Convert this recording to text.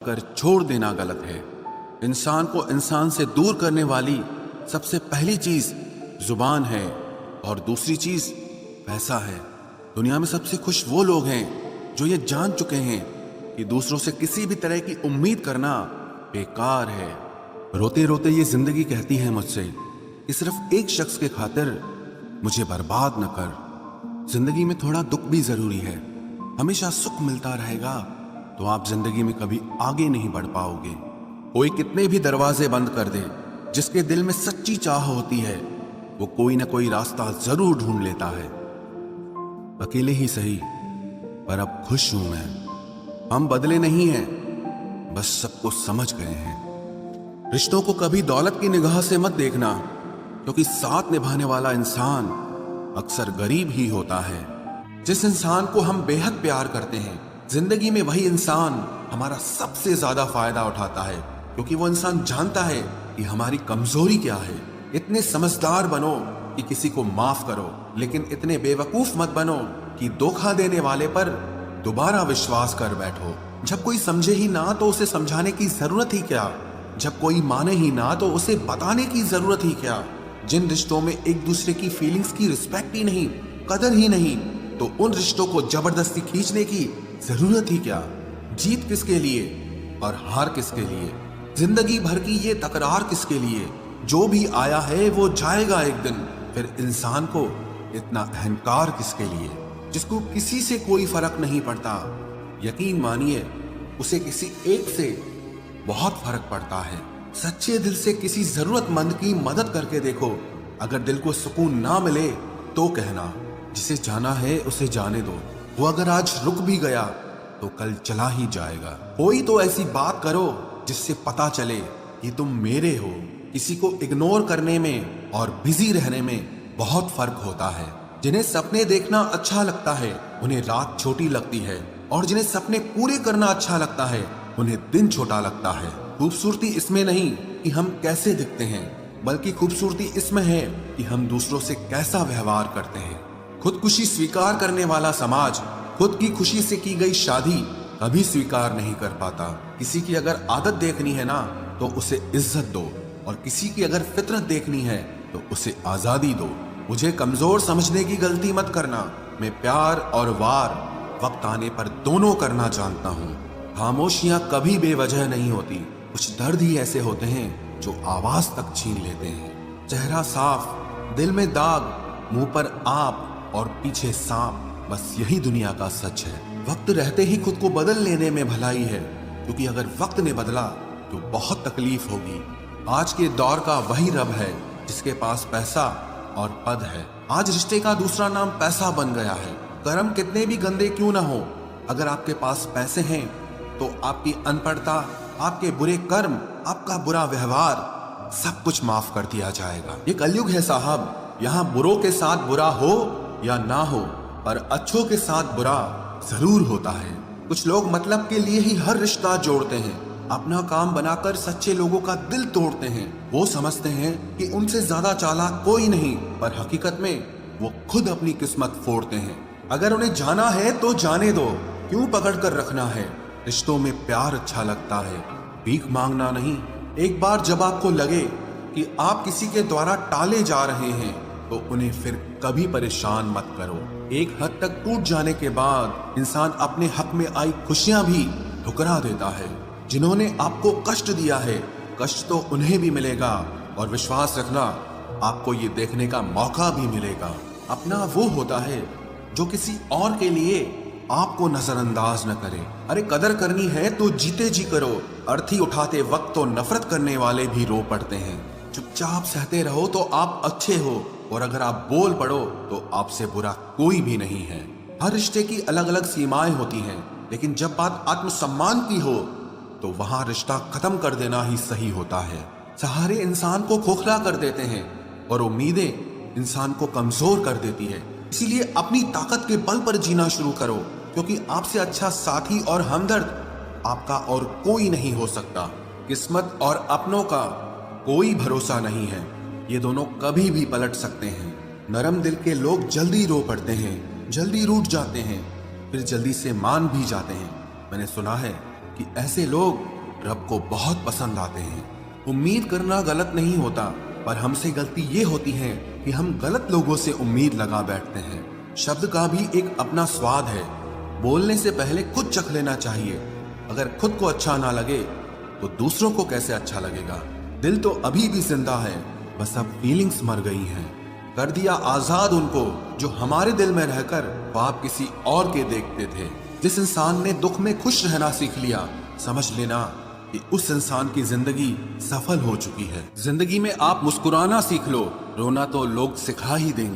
कर छोड़ देना गलत है। इंसान को इंसान से दूर करने वाली सबसे पहली चीज जुबान है और दूसरी चीज पैसा है। दुनिया में सबसे खुश वो लोग हैं जो ये जान चुके हैं कि दूसरों से किसी भी तरह की उम्मीद करना बेकार है। रोते रोते ये जिंदगी कहती है मुझसे कि सिर्फ एक शख्स के खातिर मुझे बर्बाद न कर। जिंदगी में थोड़ा दुख भी जरूरी है। हमेशा सुख मिलता रहेगा तो आप जिंदगी में कभी आगे नहीं बढ़ पाओगे। कोई कितने भी दरवाजे बंद कर दे, जिसके दिल में सच्ची चाह होती है वो कोई ना कोई रास्ता जरूर ढूंढ लेता है। अकेले ही सही, पर अब खुश हूं मैं। हम बदले नहीं हैं, बस सबको समझ गए हैं। रिश्तों को कभी दौलत की निगाह से मत देखना, क्योंकि साथ निभाने वाला इंसान अक्सर गरीब ही होता है। जिस इंसान को हम बेहद प्यार करते हैं, जिंदगी में वही इंसान हमारा सबसे ज्यादा फायदा उठाता है, क्योंकि वो इंसान जानता है कि हमारी कमजोरी क्या है। इतने समझदार बनो कि किसी को माफ करो, लेकिन इतने बेवकूफ मत बनो कि धोखा देने वाले पर दोबारा विश्वास कर बैठो। जब कोई समझे ही ना तो उसे समझाने की जरूरत ही क्या। जब कोई माने ही ना तो उसे बताने की जरूरत ही क्या। जिन रिश्तों में एक दूसरे की फीलिंग्स की रिस्पेक्ट ही नहीं, कदर ही नहीं, तो उन रिश्तों को जबरदस्ती खींचने की जरूरत ही क्या। जीत किसके लिए और हार किसके लिए, जिंदगी भर की ये तकरार किसके लिए। जो भी आया है वो जाएगा एक दिन। फिर इंसान को इतना अहंकार किसके लिए, जिसको किसी से कोई फर्क नहीं पड़ता। यकीन मानिए, उसे किसी एक से बहुत फर्क पड़ता है। सच्चे दिल से किसी जरूरतमंद की मदद करके देखो। अगर दिल को सुकून ना मिले तो कहना, जिसे जाना है उसे जाने दो। वो अगर आज रुक भी गया तो कल चला ही जाएगा। कोई तो ऐसी बात करो जिससे पता चले कि तुम मेरे हो। किसी को इग्नोर करने में और बिजी रहने में बहुत फर्क होता है। जिन्हें सपने देखना अच्छा लगता है उन्हें रात छोटी लगती है, और जिन्हें सपने पूरे करना अच्छा लगता है उन्हें दिन छोटा लगता है। खूबसूरती इसमें नहीं कि हम कैसे दिखते हैं, बल्कि खूबसूरती इसमें है कि हम दूसरों से कैसा व्यवहार करते हैं। खुदकुशी स्वीकार करने वाला समाज खुद की खुशी से की गई शादी कभी स्वीकार नहीं कर पाता। किसी की अगर आदत देखनी है ना तो उसे इज्जत दो, और किसी की अगर फितरत देखनी है तो उसे आजादी दो। मुझे कमजोर समझने की गलती मत करना। मैं प्यार और वार वक्त आने पर दोनों करना जानता हूँ। खामोशियां कभी बेवजह नहीं होती। कुछ दर्द ही ऐसे होते हैं जो आवाज तक छीन लेते हैं। चेहरा साफ, दिल में दाग, मुंह पर आप और पीछे सांप, बस यही दुनिया का सच है। वक्त रहते ही खुद को बदल लेने में भलाई है, क्योंकि अगर वक्त ने बदला तो बहुत तकलीफ होगी। आज के दौर का वही रब है जिसके पास पैसा और पद है। आज रिश्ते का दूसरा नाम पैसा बन गया है। कर्म कितने भी गंदे क्यों ना हो, अगर आपके पास पैसे हैं तो आपकी अनपढ़ता, आपके बुरे कर्म, आपका बुरा व्यवहार सब कुछ माफ कर दिया जाएगा। ये कलयुग है साहब, यहाँ बुरों के साथ बुरा हो या ना हो, पर अच्छों के साथ बुरा जरूर होता है। कुछ लोग मतलब के लिए ही हर रिश्ता जोड़ते हैं, अपना काम बनाकर सच्चे लोगों का दिल तोड़ते हैं। वो समझते हैं कि उनसे ज्यादा चालाक कोई नहीं, पर हकीकत में वो खुद अपनी किस्मत फोड़ते हैं। अगर उन्हें जाना है तो जाने दो, क्यों पकड़ कर रखना है। रिश्तों में प्यार अच्छा लगता है, भीख मांगना नहीं। एक बार जब आपको लगे कि आप किसी के द्वारा टाले जा रहे हैं तो उन्हें फिर कभी परेशान मत करो। एक हद तक टूट जाने के बाद इंसान अपने हक में आई खुशियां भी ठुकरा देता है। जिन्होंने आपको कष्ट दिया है, कष्ट तो उन्हें भी मिलेगा, और विश्वास रखना, आपको ये देखने का मौका भी मिलेगा। अपना वो होता है जो किसी और के लिए आपको नजरअंदाज न करे। अरे कदर करनी है तो जीते जी करो। अर्थी उठाते वक्त तो नफरत करने वाले भी रो पड़ते हैं। चुपचाप सहते रहो तो आप अच्छे हो, और अगर आप बोल पड़ो तो आपसे बुरा कोई भी नहीं है। हर रिश्ते की अलग अलग सीमाएं होती हैं, लेकिन जब बात आत्मसम्मान की हो तो वहां रिश्ता खत्म कर देना ही सही होता है। सहारे इंसान को खोखला कर देते हैं और उम्मीदें इंसान को कमजोर कर देती है। इसीलिए अपनी ताकत के बल पर जीना शुरू करो, क्योंकि आपसे अच्छा साथी और हमदर्द आपका और कोई नहीं हो सकता। किस्मत और अपनों का कोई भरोसा नहीं है, ये दोनों कभी भी पलट सकते हैं। नरम दिल के लोग जल्दी रो पड़ते हैं, जल्दी रूठ जाते हैं, फिर जल्दी से मान भी जाते हैं। मैंने सुना है कि ऐसे लोग रब को बहुत पसंद आते हैं। उम्मीद करना गलत नहीं होता, पर हमसे गलती ये होती है कि हम गलत लोगों से उम्मीद लगा बैठते हैं। शब्द का भी एक अपना स्वाद है। बोलने से पहले खुद चख लेना चाहिए। अगर खुद को अच्छा ना लगे तो दूसरों को कैसे अच्छा लगेगा। दिल तो अभी भी जिंदा है, बस अब फीलिंग्स मर गई हैं। कर दिया आजाद उनको जो हमारे दिल में रहकर ख्वाब किसी और के देखते थे। जिस इंसान ने दुख में खुश रहना सीख लिया, समझ लेना कि उस इंसान की जिंदगी सफल हो चुकी है। जिंदगी में आप मुस्कुराना सीख लो, रोना तो लोग सिखा ही देंगे।